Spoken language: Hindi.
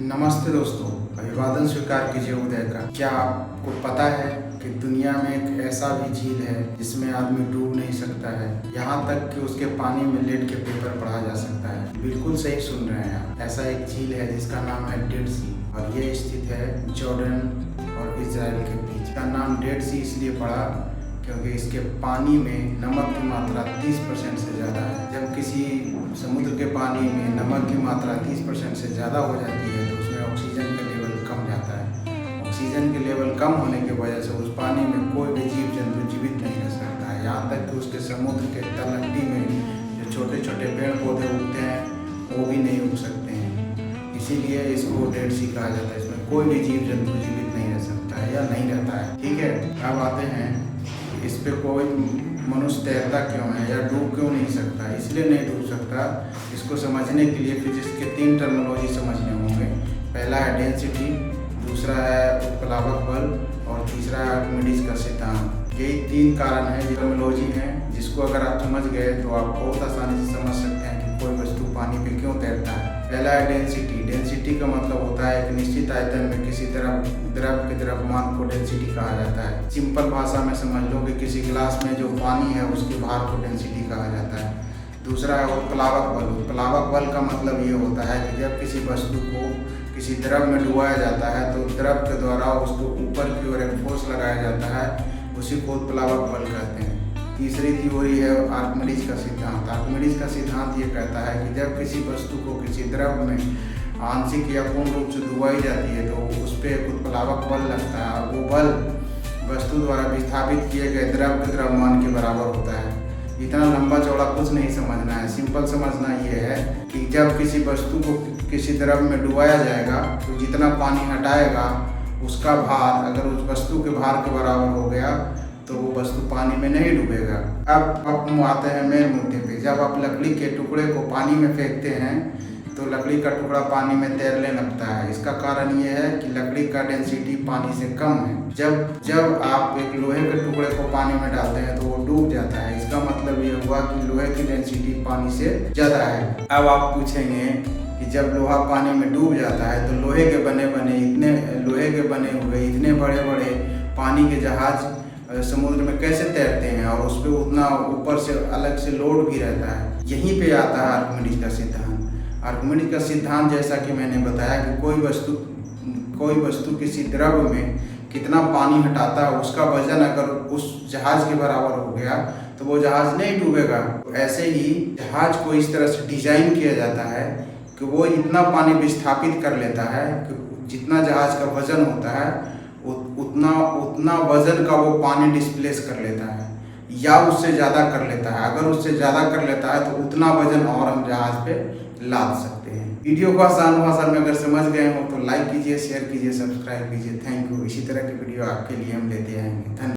नमस्ते दोस्तों, अभिवादन स्वीकार कीजिए उदय का। क्या आपको पता है कि दुनिया में एक ऐसा भी झील है जिसमें आदमी डूब नहीं सकता है, यहाँ तक कि उसके पानी में लेट के पेपर पढ़ा जा सकता है। बिल्कुल सही सुन रहे हैं आप। ऐसा एक झील है जिसका नाम है डेड सी और ये स्थित है जॉर्डन और इजराइल के बीच। इसका नाम डेड सी इसलिए पड़ा क्योंकि इसके पानी में नमक की मात्रा 30% से ज़्यादा है। जब किसी समुद्र के पानी में नमक की मात्रा 30% से ज़्यादा हो जाती है तो उसमें ऑक्सीजन का लेवल कम जाता है। ऑक्सीजन के लेवल कम होने की वजह से उस पानी में कोई भी जीव जंतु जीवित नहीं रह सकता है। यहाँ तक कि उसके समुद्र के तलहटी में जो छोटे छोटे पेड़ पौधे उगते हैं वो भी नहीं उग सकते हैं। इसीलिए इसको डेड सी कहा जाता है। इसमें कोई भी जीव जंतु जीवित नहीं रह सकता है या नहीं रहता है। ठीक है, अब आते हैं इस पे कोई मनुष्य तैरता क्यों है या डूब क्यों नहीं सकता। इसलिए नहीं डूब सकता, इसको समझने के लिए फिजिक्स के 3 टर्मिनोलॉजी समझने होंगे। पहला है डेंसिटी, दूसरा है उत्प्लावक बल और तीसरा है आर्किमिडीज का सिद्धांत। यही 3 कारण हैं, टर्मिनोलॉजी हैं, जिसको अगर आप समझ गए तो आप बहुत आसानी से समझ सकते हैं कि कोई वस्तु पानी पे क्यों तैरता है। पहला है डेंसिटी। डेंसिटी का मतलब होता है एक निश्चित आयतन में किसी द्रव के द्रव्यमान को डेंसिटी कहा जाता है। सिंपल भाषा में समझ लो कि किसी गिलास में जो पानी है उसके भार को डेंसिटी कहा जाता है। दूसरा है उत्प्लावक बल। उत्प्लावक बल का मतलब ये होता है कि जब किसी वस्तु को किसी द्रव में डुबाया जाता है तो द्रव के द्वारा उसको ऊपर की ओर एक फोर्स लगाया जाता है, उसी को उत्प्लावक बल कहते हैं। तीसरी थ्योरी है आर्किमिडीज का सिद्धांत। आर्किमिडीज का सिद्धांत ये कहता है कि जब किसी वस्तु को किसी द्रव में आंशिक या पूर्ण रूप से डुबाई जाती है तो उस पर एक उत्प्लावक बल लगता है और वो बल वस्तु द्वारा विस्थापित किए गए द्रव के द्रव्यमान के बराबर होता है। इतना लंबा चौड़ा कुछ नहीं समझना है, सिंपल समझना ये है कि जब किसी वस्तु को किसी द्रव में डुबाया जाएगा तो जितना पानी हटाएगा उसका भार अगर उस वस्तु के भार के बराबर हो गया तो वो वस्तु पानी में नहीं डूबेगा। अब हम आते हैं मेन मुद्दे पे। जब आप लकड़ी के टुकड़े को पानी में फेंकते हैं तो लकड़ी का टुकड़ा पानी में तैरने लगता है। इसका कारण ये है कि लकड़ी का डेंसिटी पानी से कम है। जब आप एक लोहे के टुकड़े को पानी में डालते हैं तो वो डूब जाता है। इसका मतलब ये हुआ कि लोहे की डेंसिटी पानी से ज़्यादा है। अब आप पूछेंगे कि जब लोहा पानी में डूब जाता है तो लोहे के बने हुए इतने बड़े बड़े पानी के जहाज समुद्र में कैसे तैरते हैं और उस पर उतना ऊपर से अलग से लोड भी रहता है। यहीं पे आता है आर्किमिडीज का सिद्धांत। आर्किमिडीज का सिद्धांत जैसा कि मैंने बताया कि कोई वस्तु किसी द्रव में कितना पानी हटाता है उसका वजन अगर उस जहाज के बराबर हो गया तो वो जहाज नहीं डूबेगा। ऐसे ही जहाज को इस तरह से डिजाइन किया जाता है कि वो इतना पानी विस्थापित कर लेता है कि जितना जहाज का वजन होता है उतना वजन का वो पानी डिस्प्लेस कर लेता है या उससे ज़्यादा कर लेता है। अगर उससे ज़्यादा कर लेता है तो उतना वजन और हम जहाज पे लाद सकते हैं। वीडियो को आसान भाषा में अगर समझ गए हो तो लाइक कीजिए, शेयर कीजिए, सब्सक्राइब कीजिए। Thank you. इसी तरह की वीडियो आपके लिए हम लेते आएंगे। धन्यवाद।